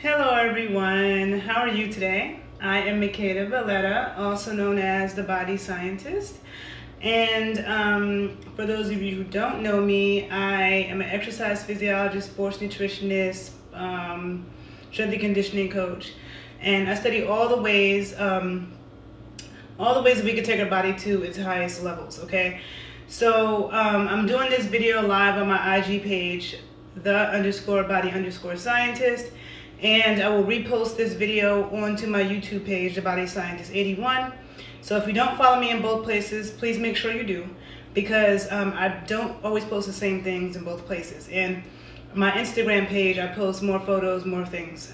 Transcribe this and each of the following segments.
Hello everyone, how are you today? I am Makeda Valletta, also known as the Body Scientist. And for those of you who don't know me, I am an exercise physiologist, sports nutritionist, strength and conditioning coach. And I study all the ways that we can take our body to its highest levels, okay? So I'm doing this video live on my IG page, the_body_scientist. And I will repost this video onto my YouTube page, The Body Scientist 81. So if you don't follow me in both places, please make sure you do, because I don't always post the same things in both places. And my Instagram page, I post more photos, more things.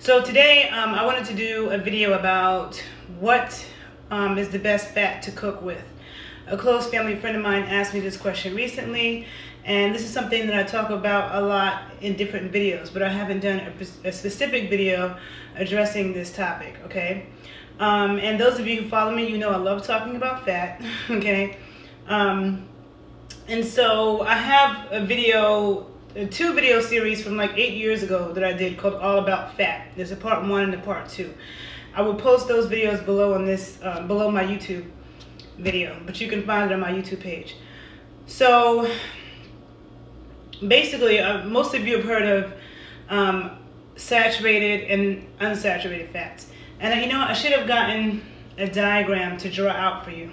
So today I wanted to do a video about what is the best fat to cook with. A close family friend of mine asked me this question recently, and this is something that I talk about a lot in different videos, but I haven't done a specific video addressing this topic, okay? And those of you who follow me, you know I love talking about fat, okay? And so I have a two video series from like 8 years ago that I did called All About Fat. There's a part 1 and a part 2. I will post those videos below on this, below my YouTube video, but you can find it on my YouTube page. So basically, most of you have heard of saturated and unsaturated fats. And you know, I should have gotten a diagram to draw out for you.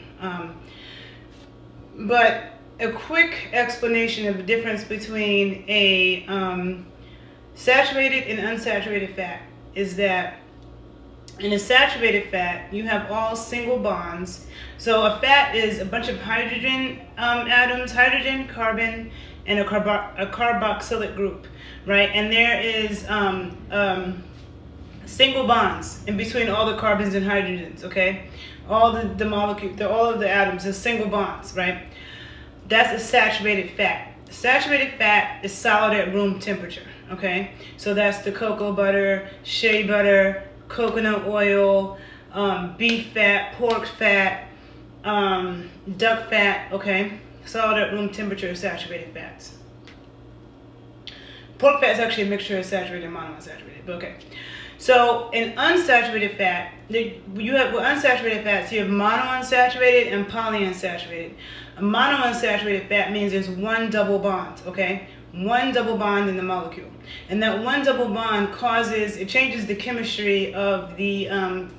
But a quick explanation of the difference between a saturated and unsaturated fat is that in a saturated fat, you have all single bonds. So a fat is a bunch of hydrogen atoms, hydrogen, carbon, and a carboxylic group, right? And there is single bonds in between all the carbons and hydrogens, okay? All the molecules, all of the atoms are single bonds, right? That's a saturated fat. Saturated fat is solid at room temperature, okay? So that's the cocoa butter, shea butter, coconut oil, beef fat, pork fat, duck fat, okay? Solid at room temperature saturated fats. Pork fat is actually a mixture of saturated and monounsaturated, but okay. So in unsaturated fat, with unsaturated fats, you have monounsaturated and polyunsaturated. A monounsaturated fat means there's one double bond, okay? One double bond in the molecule. And that one double bond it changes the chemistry of the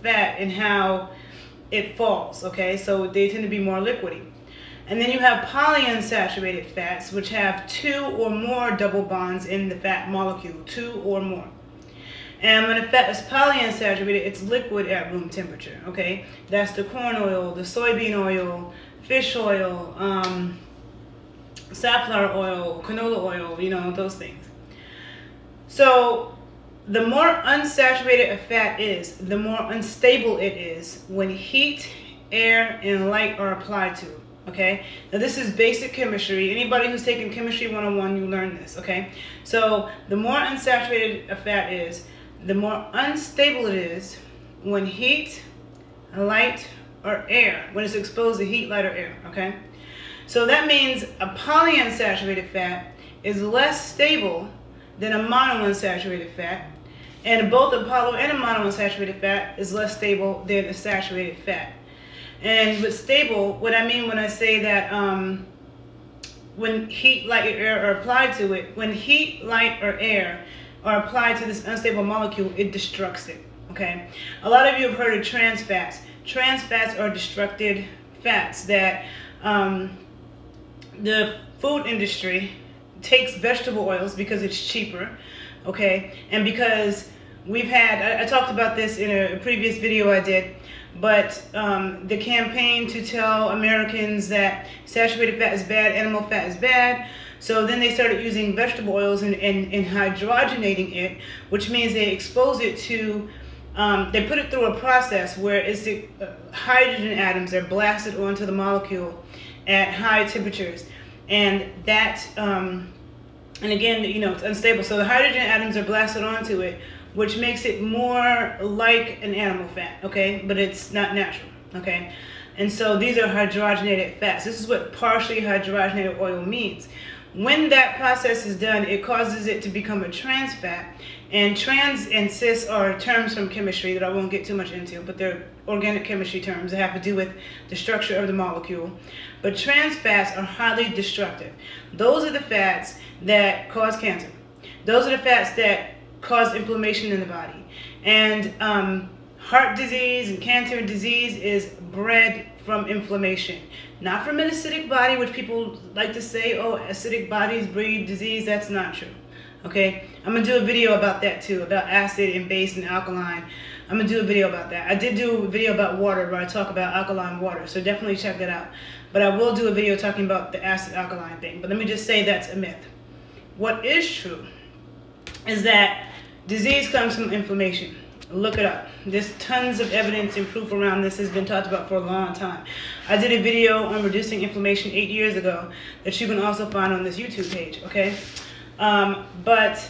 fat and how it falls, okay? So they tend to be more liquidy. And then you have polyunsaturated fats, which have 2 or more double bonds in the fat molecule, 2 or more. And when a fat is polyunsaturated, it's liquid at room temperature, okay? That's the corn oil, the soybean oil, fish oil, safflower oil, canola oil, you know, those things. So the more unsaturated a fat is, the more unstable it is when heat, air, and light are applied to it. Okay, now this is basic chemistry. Anybody who's taken chemistry 101, you learn this, okay? So the more unsaturated a fat is, the more unstable it is when heat, light, or air, when it's exposed to heat, light, or air, okay? So that means a polyunsaturated fat is less stable than a monounsaturated fat, and both a poly and a monounsaturated fat is less stable than a saturated fat. And with stable, what I mean when I say that when heat, light, or air are applied to it, when heat, light, or air are applied to this unstable molecule, it destructs it, okay? A lot of you have heard of trans fats. Trans fats are destructed fats that the food industry takes vegetable oils because it's cheaper, okay? And because I talked about this in a previous video I did, but the campaign to tell Americans that saturated fat is bad, animal fat is bad, so then they started using vegetable oils and hydrogenating it, which means they expose it to, they put it through a process where the hydrogen atoms are blasted onto the molecule at high temperatures, and that, and again, you know, it's unstable, so the hydrogen atoms are blasted onto it, which makes it more like an animal fat, okay? But it's not natural, okay? And so these are hydrogenated fats. This is what partially hydrogenated oil means. When that process is done, it causes it to become a trans fat. And trans and cis are terms from chemistry that I won't get too much into, but they're organic chemistry terms that have to do with the structure of the molecule. But trans fats are highly destructive. Those are the fats that cause cancer. Those are the fats that cause inflammation in the body. And heart disease and cancer disease is bred from inflammation, not from an acidic body, which people like to say, oh, acidic bodies breed disease. That's not true. Okay, I'm gonna do a video about that too, about acid and base and alkaline. I'm gonna do a video about that. I did do a video about water where I talk about alkaline water, so definitely check that out. But I will do a video talking about the acid alkaline thing. But let me just say that's a myth. What is true is that disease comes from inflammation. Look it up. There's tons of evidence and proof around this. Has been talked about for a long time. I did a video on reducing inflammation 8 years ago that you can also find on this YouTube page, okay? But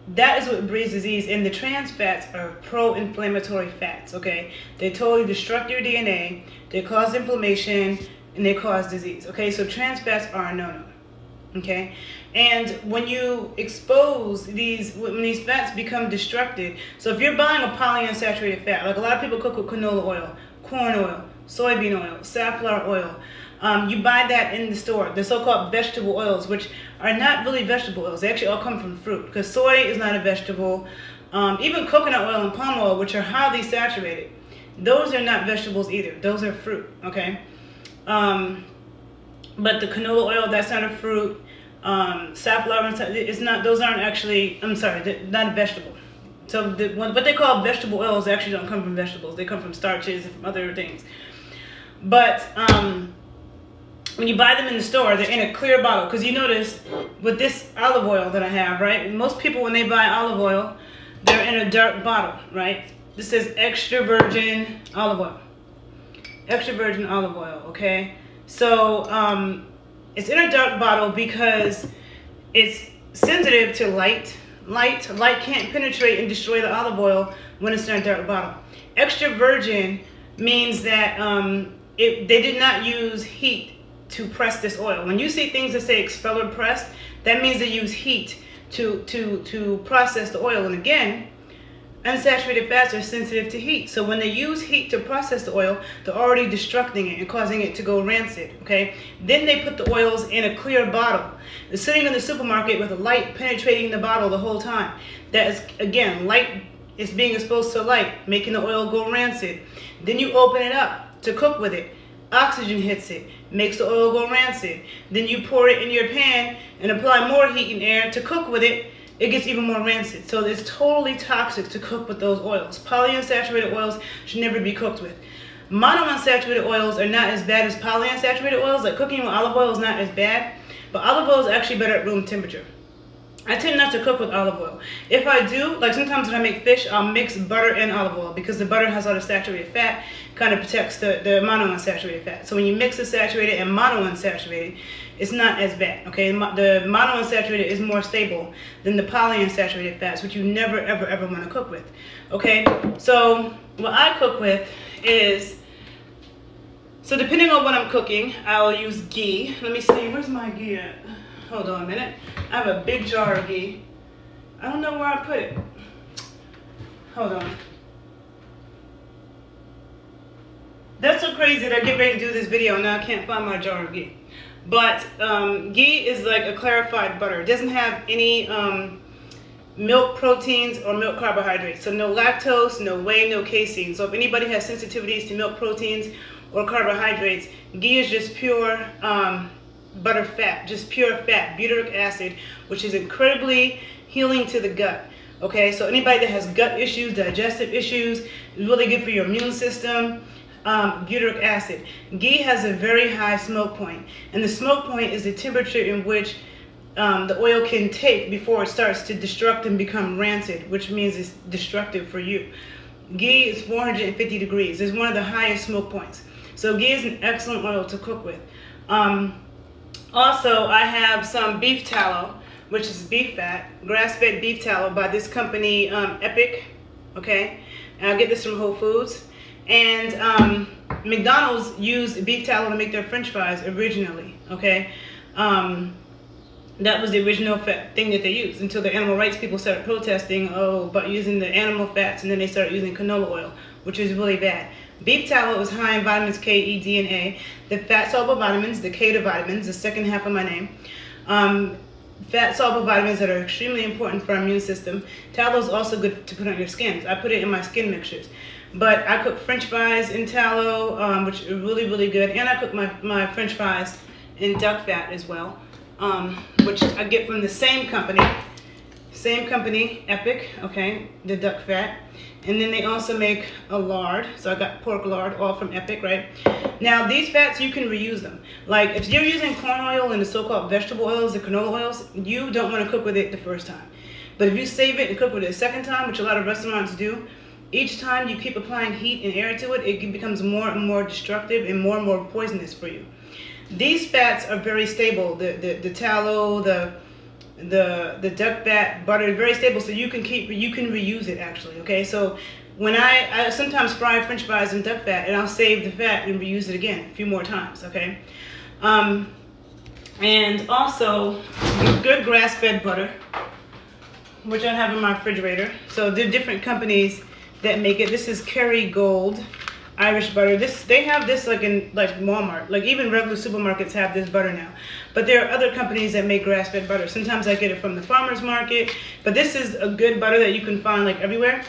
that is what breeds disease, and the trans fats are pro-inflammatory fats, okay? They totally destruct your DNA, they cause inflammation, and they cause disease, okay? So trans fats are a no-no, okay? And when you expose when these fats become destructed, so if you're buying a polyunsaturated fat, like a lot of people cook with canola oil, corn oil, soybean oil, safflower oil, you buy that in the store, the so-called vegetable oils, which are not really vegetable oils. They actually all come from fruit, because soy is not a vegetable. Even coconut oil and palm oil, which are highly saturated, those are not vegetables either. Those are fruit, okay? But the canola oil, that's not a fruit. Safflower, it's not. Those aren't actually. I'm sorry, they're not a vegetable. So what they call vegetable oils actually don't come from vegetables. They come from starches and from other things. But when you buy them in the store, they're in a clear bottle. Because you notice with this olive oil that I have, right? Most people, when they buy olive oil, they're in a dark bottle, right? This says extra virgin olive oil. Extra virgin olive oil, okay? So it's in a dark bottle because it's sensitive to light. Light can't penetrate and destroy the olive oil when it's in a dark bottle. Extra virgin means that they did not use heat to press this oil. When you see things that say expeller pressed, that means they use heat to process the oil. And again, unsaturated fats are sensitive to heat. So when they use heat to process the oil, they're already destructing it and causing it to go rancid, okay? Then they put the oils in a clear bottle. They're sitting in the supermarket with a light penetrating the bottle the whole time. That is, again, light is being exposed to light, making the oil go rancid. Then you open it up to cook with it. Oxygen hits it, makes the oil go rancid. Then you pour it in your pan and apply more heat and air to cook with it. It gets even more rancid. So it's totally toxic to cook with those oils. Polyunsaturated oils should never be cooked with. Monounsaturated oils are not as bad as polyunsaturated oils. Like cooking with olive oil is not as bad, but olive oil is actually better at room temperature. I tend not to cook with olive oil. If I do, like sometimes when I make fish, I'll mix butter and olive oil because the butter has all the saturated fat, kind of protects the monounsaturated fat. So when you mix the saturated and monounsaturated, it's not as bad, okay? The monounsaturated is more stable than the polyunsaturated fats, which you never, ever, ever want to cook with, okay? So what I cook with is, so depending on what I'm cooking, I'll use ghee. Let me see, where's my ghee at? Hold on a minute. I have a big jar of ghee. I don't know where I put it. Hold on. That's so crazy that I get ready to do this video and now I can't find my jar of ghee. But ghee is like a clarified butter. It doesn't have any milk proteins or milk carbohydrates. So no lactose, no whey, no casein. So if anybody has sensitivities to milk proteins or carbohydrates, ghee is just pure butter fat, just pure fat, butyric acid, which is incredibly healing to the gut. Okay, so anybody that has gut issues, digestive issues, is really good for your immune system. Butyric acid. Ghee has a very high smoke point, and the smoke point is the temperature in which the oil can take before it starts to destruct and become rancid, which means it's destructive for you. Ghee is 450 degrees. It's one of the highest smoke points. So ghee is an excellent oil to cook with. Also, I have some beef tallow, which is beef fat, grass-fed beef tallow by this company, Epic, okay? And I get this from Whole Foods. And McDonald's used beef tallow to make their French fries originally, okay? That was the original fat thing that they used until the animal rights people started protesting, oh, but using the animal fats, and then they started using canola oil, which is really bad. Beef tallow is high in vitamins K, E, D, and A. The fat-soluble vitamins, the K to vitamins, the second half of my name. Fat-soluble vitamins that are extremely important for our immune system. Tallow is also good to put on your skins. I put it in my skin mixtures. But I cook French fries in tallow, which are really, really good. And I cook my French fries in duck fat as well. Which I get from the same company, Epic, okay, the duck fat. And then they also make a lard, so I got pork lard, all from Epic, right? Now, these fats, you can reuse them. Like, if you're using corn oil and the so-called vegetable oils, the canola oils, you don't want to cook with it the first time. But if you save it and cook with it a second time, which a lot of restaurants do, each time you keep applying heat and air to it, it becomes more and more destructive and more poisonous for you. These fats are very stable. The tallow, the duck fat, butter, very stable. So you can reuse it actually. Okay, so when I sometimes fry French fries in duck fat, and I'll save the fat and reuse it again a few more times. Okay, and also good grass-fed butter, which I have in my refrigerator. So there are different companies that make it. This is Kerrygold Irish butter. They have this like in Walmart, like even regular supermarkets have this butter now. But there are other companies that make grass-fed butter. Sometimes I get it from the farmer's market, but this is a good butter that you can find like everywhere.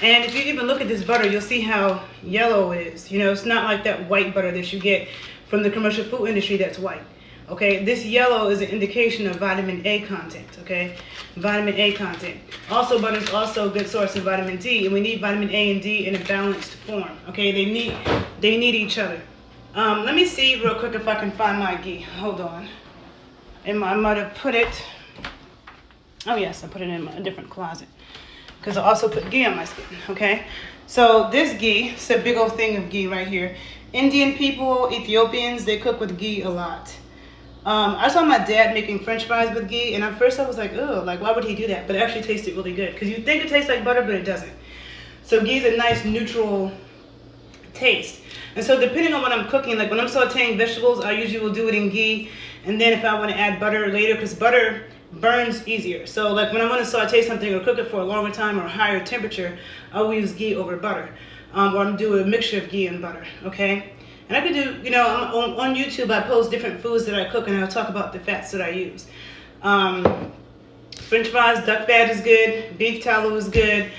And if you even look at this butter, you'll see how yellow it is. You know, it's not like that white butter that you get from the commercial food industry that's white. Okay, this yellow is an indication of vitamin A content, okay? Vitamin A content. Also, butter is also a good source of vitamin D, and we need vitamin A and D in a balanced form, okay? They need each other. Let me see real quick if I can find my ghee. Hold on. And I might have put it, oh yes, I put it in a different closet, because I also put ghee on my skin, okay? So this ghee, it's a big old thing of ghee right here. Indian people, Ethiopians, they cook with ghee a lot. I saw my dad making French fries with ghee, and at first I was like, oh, like why would he do that? But it actually tasted really good, because you think it tastes like butter, but it doesn't. So ghee is a nice neutral taste. And so depending on what I'm cooking, like when I'm sauteing vegetables, I usually will do it in ghee, and then if I want to add butter later, because butter burns easier. So like when I want to saute something or cook it for a longer time or a higher temperature, I will use ghee over butter, or I'm doing a mixture of ghee and butter, okay? And I could do, you know, on YouTube I post different foods that I cook, and I'll talk about the fats that I use. French fries, duck fat is good, beef tallow is good,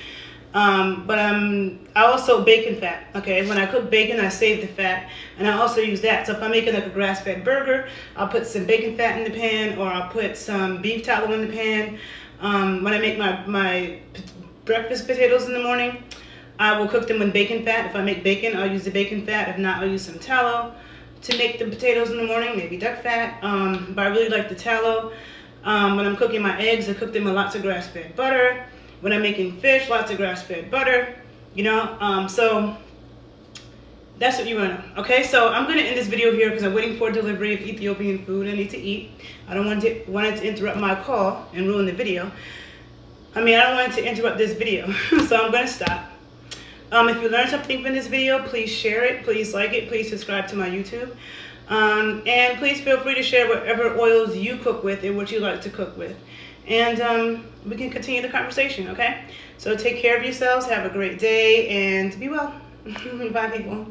but I also bacon fat, okay? When I cook bacon, I save the fat, and I also use that. So if I'm making like a grass-fed burger, I'll put some bacon fat in the pan, or I'll put some beef tallow in the pan. When I make my breakfast potatoes in the morning, I will cook them with bacon fat. If I make bacon, I'll use the bacon fat. If not, I'll use some tallow to make the potatoes in the morning, maybe duck fat. But I really like the tallow. When I'm cooking my eggs, I cook them with lots of grass-fed butter. When I'm making fish, lots of grass-fed butter. You know, so that's what you want to know. Okay, so I'm going to end this video here because I'm waiting for delivery of Ethiopian food I need to eat. I don't want it to interrupt my call and ruin the video. I don't want it to interrupt this video, so I'm going to stop. If you learned something from this video, please share it, please like it, please subscribe to my YouTube. And please feel free to share whatever oils you cook with and what you like to cook with. And we can continue the conversation, okay? So take care of yourselves, have a great day, and be well. Bye, people.